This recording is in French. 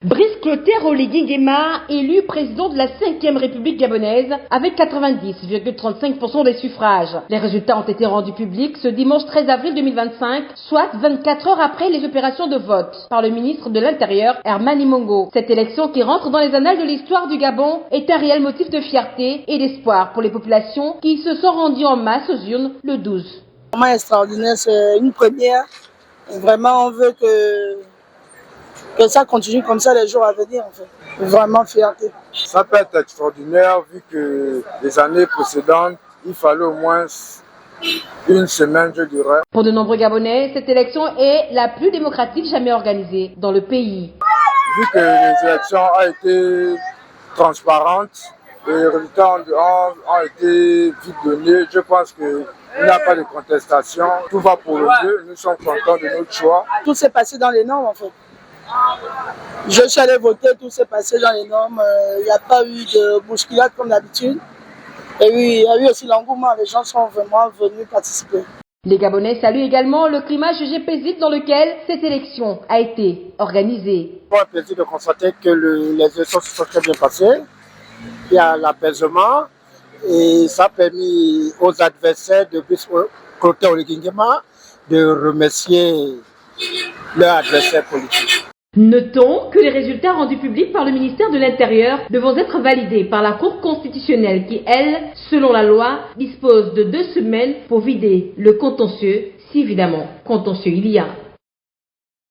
Brice Clotaire Oligui Nguema, élu président de la 5e République gabonaise avec 90,35% des suffrages. Les résultats ont été rendus publics ce dimanche 13 avril 2025, soit 24 heures après les opérations de vote par le ministre de l'Intérieur, Herman Imongo. Cette élection qui rentre dans les annales de l'histoire du Gabon est un réel motif de fierté et d'espoir pour les populations qui se sont rendues en masse aux urnes le 12. Vraiment extraordinaire, c'est une première. Vraiment, on veut que ça continue comme ça les jours à venir, en fait. Vraiment fierté. Ça peut être extraordinaire vu que les années précédentes, il fallait au moins une semaine, je dirais. Pour de nombreux Gabonais, cette élection est la plus démocratique jamais organisée dans le pays. Vu que les élections ont été transparentes et les résultats ont été vite donnés, je pense qu'il n'y a pas de contestation. Tout va pour le mieux, nous sommes contents de notre choix. Tout s'est passé dans les normes, en fait. Je suis allé voter, tout s'est passé dans les normes. Il n'y a pas eu de bousculade comme d'habitude. Et oui, il y a eu aussi l'engouement, les gens sont vraiment venus participer. Les Gabonais saluent également le climat jugé paisible dans lequel cette élection a été organisée. C'est un plaisir de constater que les élections se sont très bien passées. Il y a l'apaisement et ça a permis aux adversaires de Brice Clotaire Oligui Nguema de remercier leur adversaire politique. Notons que les résultats rendus publics par le ministère de l'Intérieur devront être validés par la Cour constitutionnelle qui, elle, selon la loi, dispose de 2 semaines pour vider le contentieux, si évidemment contentieux il y a.